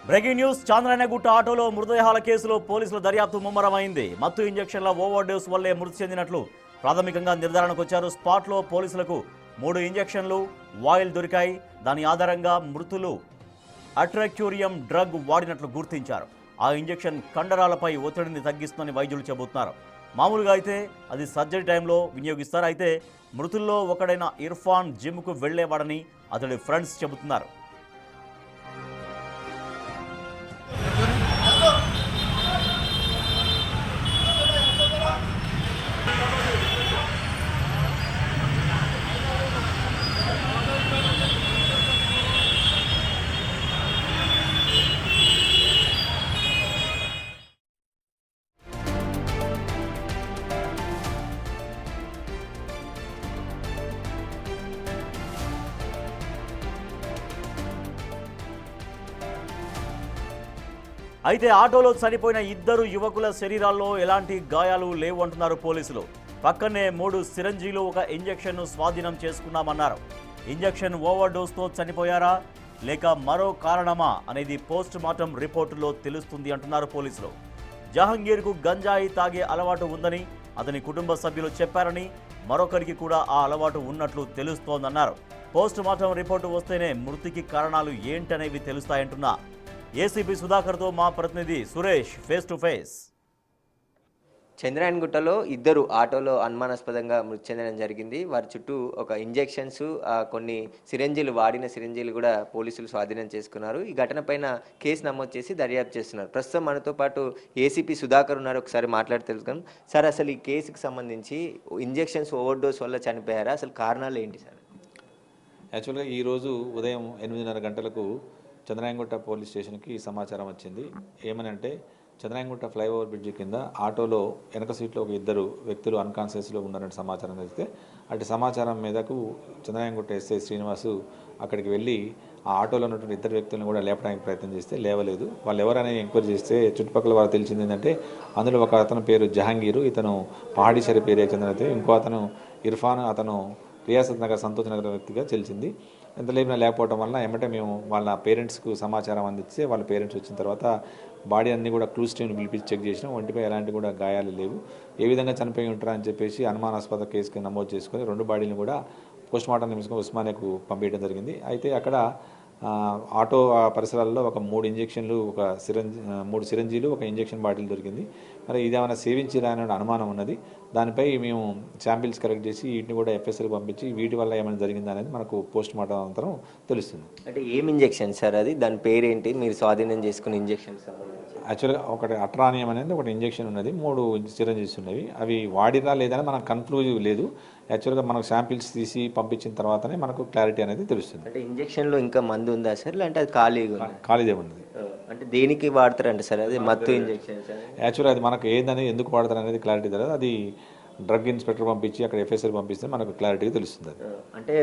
Breaking news. Chandrayangutta ఆటోలో మృతదేహాల కేసులో పోలీసుల దర్యాప్తు ముమ్మరమైంది. మత్తు ఇంజెక్షన్ల ఓవర్ డోస్ వల్లే మృతి చెందినట్లు ప్రాథమికంగా నిర్ధారణకు వచ్చారు. స్పాట్లో పోలీసులకు 3 ఇంజెక్షన్లు వాయిల్ దొరికాయి. దాని ఆధారంగా మృతులు అట్రాక్యూరియం డ్రగ్ వాడినట్లు గుర్తించారు. ఆ ఇంజెక్షన్ కండరాలపై ఒత్తిడిని తగ్గిస్తుందని వైద్యులు చెబుతున్నారు. మామూలుగా అయితే అది సర్జరీ టైంలో వినియోగిస్తారు. అయితే మృతుల్లో ఒకడైన ఇర్ఫాన్ జిమ్కు వెళ్లేవాడని అతడి ఫ్రెండ్స్ చెబుతున్నారు. అయితే ఆటోలో చనిపోయిన 2 యువకుల శరీరాల్లో ఎలాంటి గాయాలు లేవు అంటున్నారు పోలీసులు. పక్కనే 3 సిరంజీలు, ఒక ఇంజెక్షన్ను స్వాధీనం చేసుకున్నామన్నారు. ఇంజెక్షన్ ఓవర్ డోస్తో చనిపోయారా లేక మరో కారణమా అనేది పోస్ట్ మార్టం రిపోర్టులో తెలుస్తుంది అంటున్నారు పోలీసులు. జహంగీర్కు గంజాయి తాగే అలవాటు ఉందని అతని కుటుంబ సభ్యులు చెప్పారని, మరొకరికి కూడా ఆ అలవాటు ఉన్నట్లు తెలుస్తోందన్నారు. పోస్ట్ మార్టం రిపోర్టు వస్తేనే మృతికి కారణాలు ఏంటనేవి తెలుస్తాయంటున్నా ఏసీపీ సుధాకర్తో మా ప్రతినిధి సురేష్ ఫేస్ టు ఫేస్. చంద్రాయణగుట్టలో 2 ఆటోలో అనుమానాస్పదంగా మృతి చెందడం జరిగింది. వారి చుట్టూ ఒక ఇంజెక్షన్స్, కొన్ని సిరంజీలు, వాడిన సిరంజీలు కూడా పోలీసులు స్వాధీనం చేసుకున్నారు. ఈ ఘటన పైన కేసు నమోదు చేసి దర్యాప్తు చేస్తున్నారు. ప్రస్తుతం మనతో పాటు ఏసీపీ సుధాకర్ ఉన్నారు. ఒకసారి మాట్లాడి తెలుసుకుందాం. సార్, అసలు ఈ కేసుకు సంబంధించి ఇంజెక్షన్స్ ఓవర్ డోస్ వల్ల చనిపోయారా? అసలు కారణాలు ఏంటి సార్? యాక్చువల్గా ఈరోజు ఉదయం 8:30 గంటలకు చంద్రాయణగుట్ట పోలీస్ స్టేషన్కి సమాచారం వచ్చింది. ఏమనంటే, చంద్రాయణగుట్ట ఫ్లైఓవర్ బ్రిడ్జి కింద ఆటోలో వెనక సీట్లో ఒక 2 వ్యక్తులు అన్కాన్షియస్లో ఉన్నారని సమాచారం తెలిస్తే, అటు సమాచారం మీదకు చంద్రాయణగుట్ట ఎస్ఐ శ్రీనివాసు అక్కడికి వెళ్ళి ఆ ఆటోలో ఉన్నటువంటి 2 వ్యక్తులను కూడా లేపడానికి ప్రయత్నం చేస్తే లేవలేదు. వాళ్ళు ఎవరని ఎంక్వైరీ చేస్తే చుట్టుపక్కల వాళ్ళు తెలిసింది ఏంటంటే, అందులో ఒక అతని పేరు జహాంగీరు, ఇతను పహాడీశ్వరి పేరుకి చెందినది. ఇంకో అతను ఇర్ఫాన్, అతను రియాసత్ నగర్, సంతోష్ నగర్ వ్యక్తిగా తెలిసింది. ఎంత లేపినా లేకపోవడం వల్ల ఏమంటే మేము వాళ్ళ పేరెంట్స్కు సమాచారం అందిస్తే వాళ్ళ పేరెంట్స్ వచ్చిన తర్వాత బాడీ అన్నీ కూడా క్లూస్ టీమ్ని పిలిపించి చెక్ చేసినాం. ఒంటిపై ఎలాంటి కూడా గాయాలు లేవు. ఏ విధంగా చనిపోయి ఉంటారా అని చెప్పేసి అనుమానాస్పద కేసుకి నమోదు చేసుకొని 2 బాడీని కూడా పోస్ట్మార్టం నిమిషం ఉస్మానియాకు పంపించడం జరిగింది. అయితే అక్కడ ఆటో పరిసరాల్లో ఒక 3 ఇంజెక్షన్లు, ఒక 3 సిరంజీలు, ఒక ఇంజెక్షన్ బాటిల్ దొరికింది. మరి ఇదేమైనా సేవించిరా అనే అనుమానం ఉన్నది. దానిపై మేము శాంపిల్స్ కలెక్ట్ చేసి వీటిని కూడా ఎఫ్ఎస్ఎల్ పంపించి వీటి వల్ల ఏమైనా జరిగిందా అనేది మనకు పోస్ట్ మార్టం అనంతరం తెలుస్తుంది. అంటే ఏం ఇంజెక్షన్ సార్ అది? దాని పేరేంటి? మీరు స్వాధీనం చేసుకున్న ఇంజెక్షన్స్? యాక్చువల్గా ఒకటి అట్రానియం అనేది ఒకటి ఇంజెక్షన్ ఉన్నది, 3 సిరంజీస్ ఉన్నవి. అవి వాడిరా లేదని మనకు కన్క్లూజివ్ లేదు. యాక్చువల్గా మనకు శాంపిల్స్ తీసి పంపించిన తర్వాతనే మనకు క్లారిటీ అనేది తెలుస్తుంది. అంటే ఇంజెక్షన్లో ఇంకా మందు ఉందా సార్, లేదంటే అది ఖాళీదే ఉన్నది? అంటే దేనికి వాడతారంటే సార్ అది మత్తు ఇంజెక్షన్? యాక్చువల్గా అది మనకు ఏదని ఎందుకు వాడతారు అనేది క్లారిటీ తెలియదు. అది డ్రగ్ ఇన్స్పెక్టర్ పంపించి అక్కడ ఎఫ్ఎస్ఎల్ పంపిస్తే మనకు క్లారిటీగా తెలుస్తుంది. అంటే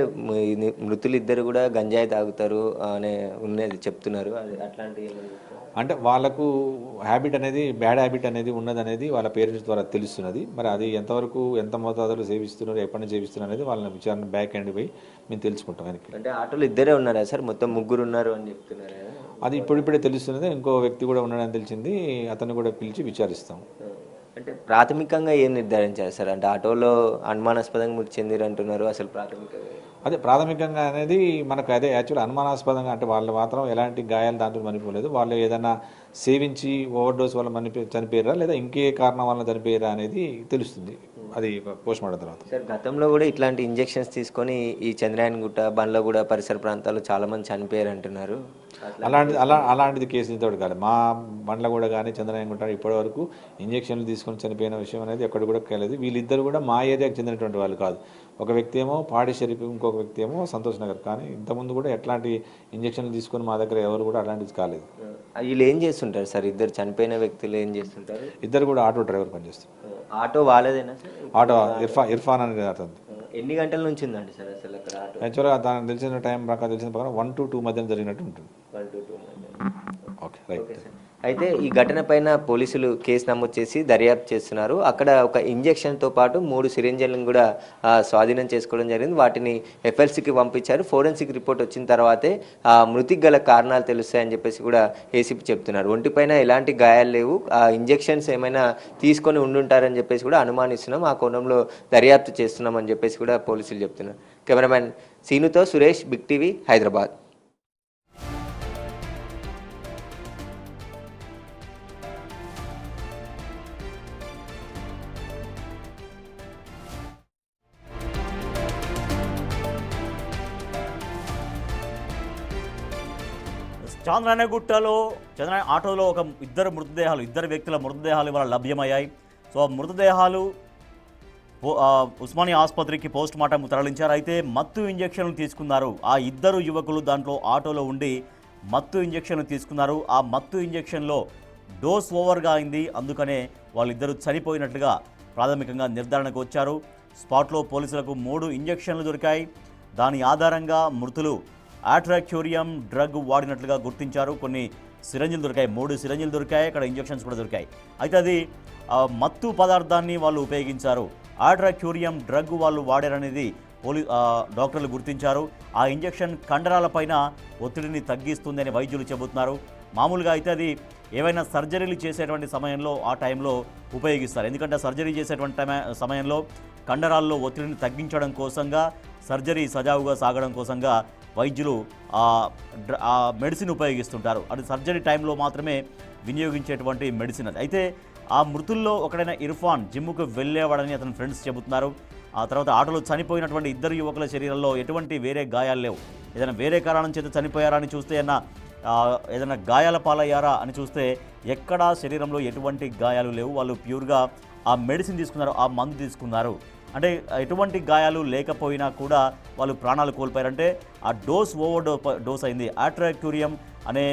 మృతులు 2 కూడా గంజాయి తాగుతారు అనే ఉన్నది చెప్తున్నారు. అది అట్లాంటి అంటే వాళ్ళకు హ్యాబిట్ అనేది, బ్యాడ్ హ్యాబిట్ అనేది ఉన్నదనేది వాళ్ళ పేరెంట్స్ ద్వారా తెలుస్తున్నది. మరి అది ఎంతవరకు, ఎంత మోతాదులో సేవిస్తున్నారు, ఎప్పటి నుంచి సేవిస్తున్నారు అనేది వాళ్ళని విచారణ బ్యాక్ ఎండ్ పోయి మేము తెలుసుకుంటాం. వెనక్కి అంటే ఆటోలో 2 ఉన్నారా సార్? మొత్తం 3 ఉన్నారు అని చెప్తున్నారు. అది ఇప్పుడిప్పుడే తెలుస్తున్నది. ఇంకో వ్యక్తి కూడా ఉన్నాడని తెలిసింది. అతన్ని కూడా పిలిచి విచారిస్తాం. అంటే ప్రాథమికంగా ఏం నిర్ధారించారు సార్? అంటే ఆటోలో అనుమానాస్పదంగా మృతి చెందిరు అంటున్నారు. అసలు ప్రాథమికంగా అనేది మనకు అదే యాక్చువల్ అనుమానాస్పదంగా, అంటే వాళ్ళు మాత్రం ఎలాంటి గాయాలు దాంట్లో మనిపోలేదు. వాళ్ళు ఏదైనా సేవించి ఓవర్ డోస్ వల్ల చనిపోయారా లేదా ఇంకే కారణం వల్ల చనిపోయారా అనేది తెలుస్తుంది. అది పోస్ట్ మార్టం తర్వాత. సార్, గతంలో కూడా ఇట్లాంటి ఇంజెక్షన్స్ తీసుకొని ఈ చంద్రాయణగుట్ట, బండ్లగూడ పరిసర ప్రాంతాల్లో చాలామంది చనిపోయారు అంటున్నారు. అలాంటిది కేసు ఇంతటి కాదు. మా బండ్లగూడ కానీ చంద్రాయణగుట్ట ఇప్పటి వరకు ఇంజెక్షన్లు తీసుకొని చనిపోయిన విషయం అనేది ఎక్కడ కూడా కాలేదు. వీళ్ళిద్దరు కూడా మా ఏరియాకి చెందినటువంటి వాళ్ళు కాదు. ఒక వ్యక్తి ఏమో పాడిశ్వరికి, ఇంకొక వ్యక్తి ఏమో సంతోష్ నగర్. కానీ ఇంతకుముందు కూడా ఎట్లాంటి ఇంజెక్షన్లు తీసుకొని మా దగ్గర ఎవరు కూడా అలాంటిది కాలేదు. వీళ్ళు ఏం చేస్తుంటారు సార్? 2 చనిపోయిన వ్యక్తులు ఏం చేస్తుంటారు? 2 కూడా ఆటో డ్రైవర్ పనిచేస్తారు. ఆటో వాళ్ళదేనా సార్? ఆటో ఇర్ఫాన్ అనేది అతను. ఎన్ని గంటల నుంచి ఉందండి సార్ అసలు అక్కడ ఆటో? యాక్చువల్గా దానికి తెలిసిన టైం ప్రకారం తెలిసిన ప్రకారం 1 to 2 మధ్యన జరిగినట్టు ఉంటుంది. 1 to 2 మధ్య. Okay right. అయితే ఈ ఘటన పైన పోలీసులు కేసు నమోదు చేసి దర్యాప్తు చేస్తున్నారు. అక్కడ ఒక ఇంజెక్షన్తో పాటు 3 సిరింజలను కూడా స్వాధీనం చేసుకోవడం జరిగింది. వాటిని ఎఫ్ఎల్సికి పంపించారు. ఫోరెన్సిక్ రిపోర్ట్ వచ్చిన తర్వాతే మృతికి గల కారణాలు తెలుస్తాయని చెప్పేసి కూడా ఏసీపీ చెప్తున్నారు. ఒంటిపైన ఎలాంటి గాయాలు లేవు. ఇంజెక్షన్స్ ఏమైనా తీసుకొని ఉండుంటారని చెప్పేసి కూడా అనుమానిస్తున్నాం. ఆ కోణంలో దర్యాప్తు చేస్తున్నామని చెప్పేసి కూడా పోలీసులు చెప్తున్నారు. కెమెరామెన్ సీనుతో సురేష్, బిగ్ టీవీ, హైదరాబాద్. చంద్రాయణగుట్టలో ఆటోలో ఇద్దరు వ్యక్తుల మృతదేహాలు ఇవాళ లభ్యమయ్యాయి. సో ఆ మృతదేహాలు ఉస్మానియా ఆసుపత్రికి పోస్ట్ మార్టం తరలించారు. అయితే మత్తు ఇంజెక్షన్లు తీసుకున్నారు. ఆ ఇద్దరు యువకులు దాంట్లో ఆటోలో ఉండి మత్తు ఇంజెక్షన్లు తీసుకున్నారు. ఆ మత్తు ఇంజెక్షన్లో డోస్ ఓవర్గా అయింది. అందుకనే వాళ్ళిద్దరూ చనిపోయినట్లుగా ప్రాథమికంగా నిర్ధారణకు వచ్చారు. స్పాట్లో పోలీసులకు 3 ఇంజెక్షన్లు దొరికాయి. దాని ఆధారంగా మృతులు ఆట్రాక్యూరియం డ్రగ్ వాడినట్లుగా గుర్తించారు. కొన్ని సిరంజిలు దొరికాయి, 3 సిరంజిలు దొరికాయి. అక్కడ ఇంజెక్షన్స్ కూడా దొరికాయి. అయితే అది మత్తు పదార్థాన్ని వాళ్ళు ఉపయోగించారు. ఆట్రాక్యూరియం డ్రగ్ వాళ్ళు వాడారనేది డాక్టర్లు గుర్తించారు. ఆ ఇంజెక్షన్ కండరాలపైన ఒత్తిడిని తగ్గిస్తుందని వైద్యులు చెబుతున్నారు. మామూలుగా అయితే అది ఏవైనా సర్జరీలు చేసేటువంటి సమయంలో ఆ టైంలో ఉపయోగిస్తారు. ఎందుకంటే సర్జరీ చేసేటువంటి సమయంలో కండరాల్లో ఒత్తిడిని తగ్గించడం కోసంగా, సర్జరీ సజావుగా సాగడం కోసంగా వైద్యులు ఆ మెడిసిన్ ఉపయోగిస్తుంటారు. అది సర్జరీ టైంలో మాత్రమే వినియోగించేటువంటి మెడిసిన్ అది. అయితే ఆ మృతుల్లో ఒకడైన ఇర్ఫాన్ జిమ్ముకు వెళ్ళేవాడని అతని ఫ్రెండ్స్ చెబుతున్నారు. ఆ తర్వాత ఆటోలో చనిపోయినటువంటి ఇద్దరు యువకుల శరీరంలో ఎటువంటి వేరే గాయాలు లేవు. ఏదైనా వేరే కారణం చేత చనిపోయారా అని చూస్తే ఏదైనా గాయాల పాలయ్యారా అని చూస్తే ఎక్కడా శరీరంలో ఎటువంటి గాయాలు లేవు. వాళ్ళు ప్యూర్గా ఆ మెడిసిన్ తీసుకున్నారు, ఆ మందు తీసుకున్నారు. అంటే ఎటువంటి గాయాలు లేకపోయినా కూడా వాళ్ళు ప్రాణాలు కోల్పోయారంటే ఆ ఓవర్ డోస్ అయింది. ఆట్రాక్యూరియం అనే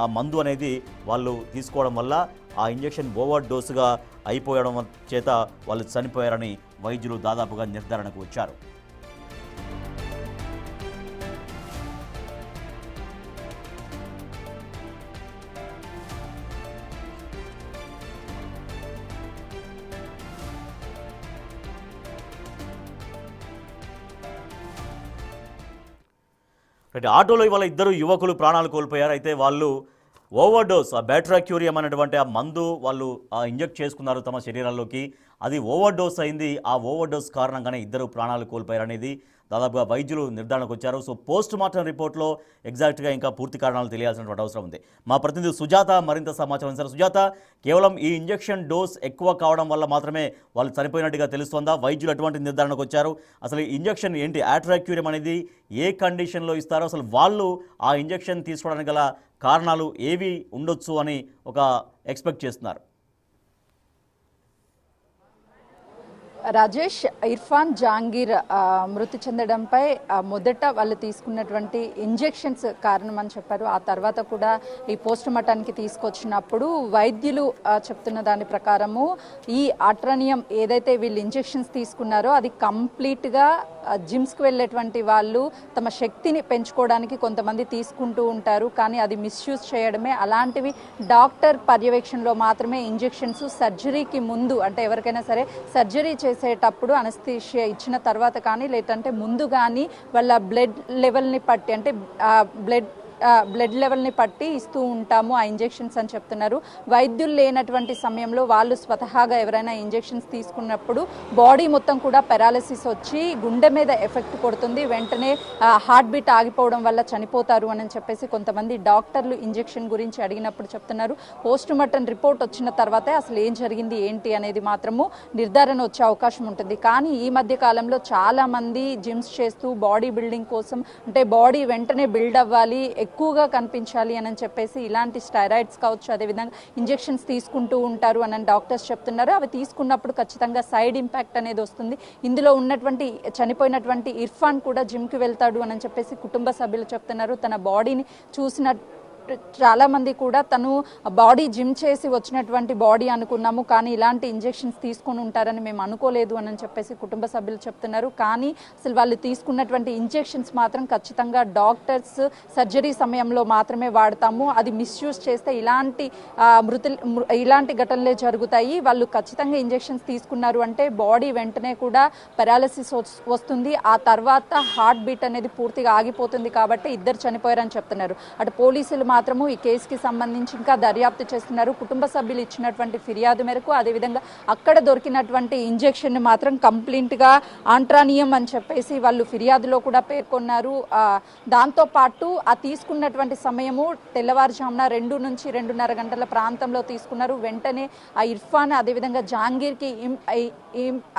ఆ మందు అనేది వాళ్ళు తీసుకోవడం వల్ల ఆ ఇంజెక్షన్ ఓవర్ డోసుగా అయిపోవడం చేత వాళ్ళు చనిపోయారని వైద్యులు దాదాపుగా నిర్ధారణకు వచ్చారు. ఆటోలో ఇవాళ ఇద్దరు యువకులు ప్రాణాలు కోల్పోయారు. అయితే వాళ్ళు ఓవర్ డోస్, ఆ బ్యాట్రాక్యూరియం అనేటువంటి ఆ మందు వాళ్ళు ఇంజెక్ట్ చేసుకున్నారు తమ శరీరాల్లోకి. అది ఓవర్ డోస్ అయింది. ఆ ఓవర్ డోస్ కారణంగానే ఇద్దరు ప్రాణాలు కోల్పోయారనేది దాదాపుగా వైద్యులు నిర్ధారణకు వచ్చారు. సో పోస్ట్ మార్టం రిపోర్ట్లో ఎగ్జాక్ట్గా ఇంకా పూర్తి కారణాలు తెలియాల్సినటువంటి అవసరం ఉంది. మా ప్రతినిధి సుజాత మరింత సమాచారం ఇస్తారు. సుజాత, కేవలం ఈ ఇంజెక్షన్ డోస్ ఎక్కువ కావడం వల్ల మాత్రమే వాళ్ళు చనిపోయినట్టుగా తెలుస్తోందా? వైద్యులు ఎటువంటి నిర్ధారణకు వచ్చారు? అసలు ఈ ఇంజెక్షన్ ఏంటి? ఆట్రాక్యూరియం అనేది ఏ కండిషన్లో ఇస్తారో, అసలు వాళ్ళు ఆ ఇంజెక్షన్ తీసుకోవడానికి గల కారణాలు ఏవి ఉండొచ్చు అని ఒక ఎక్స్పెక్ట్ చేస్తున్నారు? రాజేష్, ఇర్ఫాన్ జహాంగీర్ మృతి చెందడంపై మొదట వాళ్ళు తీసుకున్నటువంటి ఇంజెక్షన్స్ కారణం అని చెప్పారు. ఆ తర్వాత కూడా ఈ పోస్ట్ మార్టానికి తీసుకొచ్చినప్పుడు వైద్యులు చెప్తున్న దాని ప్రకారము ఈ ఆట్రానియం ఏదైతే వీళ్ళు ఇంజెక్షన్స్ తీసుకున్నారో అది కంప్లీట్గా జిమ్స్కి వెళ్ళేటువంటి వాళ్ళు తమ శక్తిని పెంచుకోవడానికి కొంతమంది తీసుకుంటూ ఉంటారు, కానీ అది మిస్యూజ్ చేయడమే. అలాంటివి డాక్టర్ పర్యవేక్షణలో మాత్రమే ఇంజెక్షన్స్ సర్జరీకి ముందు, అంటే ఎవరికైనా సరే సర్జరీ చేసేటప్పుడు అనస్థీషియా ఇచ్చిన తర్వాత కానీ లేదంటే ముందు కానీ వాళ్ళ బ్లడ్ లెవెల్ని బట్టి, అంటే బ్లడ్ లెవెల్ని పట్టి ఇస్తూ ఉంటాము ఆ ఇంజెక్షన్స్ అని చెప్తున్నారు. వైద్యులు లేనటువంటి సమయంలో వాళ్ళు స్వతహాగా ఎవరైనా ఇంజెక్షన్స్ తీసుకున్నప్పుడు బాడీ మొత్తం కూడా పెరాలసిస్ వచ్చి గుండె మీద ఎఫెక్ట్ కొడుతుంది, వెంటనే హార్ట్ బీట్ ఆగిపోవడం వల్ల చనిపోతారు అని చెప్పేసి కొంతమంది డాక్టర్లు ఇంజెక్షన్ గురించి అడిగినప్పుడు చెప్తున్నారు. పోస్ట్ మార్టం రిపోర్ట్ వచ్చిన తర్వాతే అసలు ఏం జరిగింది ఏంటి అనేది మాత్రము నిర్ధారణ వచ్చే అవకాశం ఉంటుంది. కానీ ఈ మధ్య కాలంలో చాలా మంది జిమ్స్ చేస్తూ బాడీ బిల్డింగ్ కోసం, అంటే బాడీ వెంటనే బిల్డ్ అవ్వాలి, ఎక్కువగా కనిపించాలి అని చెప్పేసి ఇలాంటి స్టెరాయిడ్స్ కావచ్చు, అదేవిధంగా ఇంజెక్షన్స్ తీసుకుంటూ ఉంటారు అని డాక్టర్స్ చెప్తున్నారు. అవి తీసుకున్నప్పుడు ఖచ్చితంగా సైడ్ ఇంపాక్ట్ అనేది వస్తుంది. ఇందులో ఉన్నటువంటి చనిపోయినటువంటి ఇర్ఫాన్ కూడా జిమ్కి వెళ్తాడు అని చెప్పేసి కుటుంబ సభ్యులు చెప్తున్నారు. తన బాడీని చాలా మంది కూడా తను బాడీ జిమ్ చేసి వచ్చినటువంటి బాడీ అనుకున్నాము, కానీ ఇలాంటి ఇంజెక్షన్స్ తీసుకొని ఉంటారని మేము అనుకోలేదు అని చెప్పేసి కుటుంబ సభ్యులు చెప్తున్నారు. కానీ అసలు వాళ్ళు తీసుకున్నటువంటి ఇంజెక్షన్స్ మాత్రం ఖచ్చితంగా డాక్టర్స్ సర్జరీ సమయంలో మాత్రమే వాడతాము, అది మిస్యూజ్ చేస్తే ఇలాంటి ఘటనలే జరుగుతాయి. వాళ్ళు ఖచ్చితంగా ఇంజెక్షన్స్ తీసుకున్నారు అంటే బాడీ వెంటనే కూడా పెరాలసిస్ వస్తుంది, ఆ తర్వాత హార్ట్ బీట్ అనేది పూర్తిగా ఆగిపోతుంది. కాబట్టి ఇద్దరు చనిపోయారని చెప్తున్నారు. అటు పోలీసులు మాత్రము ఈ కేసుకి సంబంధించి ఇంకా దర్యాప్తు చేస్తున్నారు. కుటుంబ సభ్యులు ఇచ్చినటువంటి ఫిర్యాదు మేరకు అదేవిధంగా అక్కడ దొరికినటువంటి ఇంజెక్షన్ మాత్రం కంప్లీట్గా ఆంట్రానియం అని చెప్పేసి వాళ్ళు ఫిర్యాదులో కూడా పేర్కొన్నారు. దాంతో పాటు ఆ తీసుకున్నటువంటి సమయము తెల్లవారుజామున 2 నుంచి 2:30 గంటల ప్రాంతంలో తీసుకున్నారు. వెంటనే ఆ ఇర్ఫాన్ అదేవిధంగా జహాంగీర్కి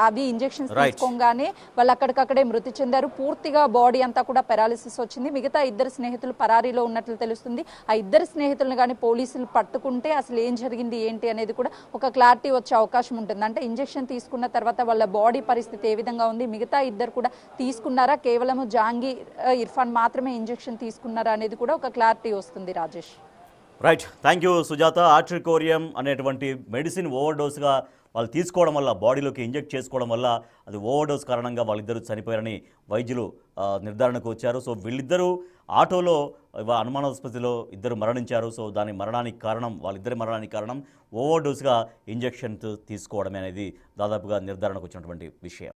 అవి ఇంజెక్షన్స్ తీసుకోగానే వాళ్ళు అక్కడికక్కడే మృతి చెందారు. పూర్తిగా బాడీ అంతా కూడా పెరాలిసిస్ వచ్చింది. మిగతా ఇద్దరు స్నేహితులు పరారీలో ఉన్నట్లు తెలుస్తుంది. ఆ ఇద్దరు స్నేహితులను కానీ పోలీసులు పట్టుకుంటే అసలు ఏం జరిగింది ఏంటి అనేది కూడా ఒక క్లారిటీ వచ్చే అవకాశం ఉంటుంది. అంటే ఇంజెక్షన్ తీసుకున్న తర్వాత వాళ్ళ బాడీ పరిస్థితి ఏ విధంగా ఉంది, మిగతా ఇద్దరు కూడా తీసుకున్నారా, కేవలము జహాంగీర్ ఇర్ఫాన్ మాత్రమే ఇంజెక్షన్ తీసుకున్నారా అనేది కూడా ఒక క్లారిటీ వస్తుంది. Rajesh, right, thank you Sujatha. ఆట్రికోరియం అనేటువంటి మెడిసిన్ ఓవర్డోస్గా వాళ్ళు తీసుకోవడం వల్ల, బాడీలోకి ఇంజెక్ట్ చేసుకోవడం వల్ల అది ఓవర్డోస్ కారణంగా వాళ్ళిద్దరూ చనిపోయారని వైద్యులు నిర్ధారణకు వచ్చారు. సో వీళ్ళిద్దరూ ఆటోలో అనుమానాస్పదలో ఇద్దరు మరణించారు. సో దాని మరణానికి కారణం, వాళ్ళిద్దరి మరణానికి కారణం ఓవర్డోస్గా ఇంజెక్షన్ తీసుకోవడమే అనేది దాదాపుగా నిర్ధారణకు వచ్చినటువంటి విషయం.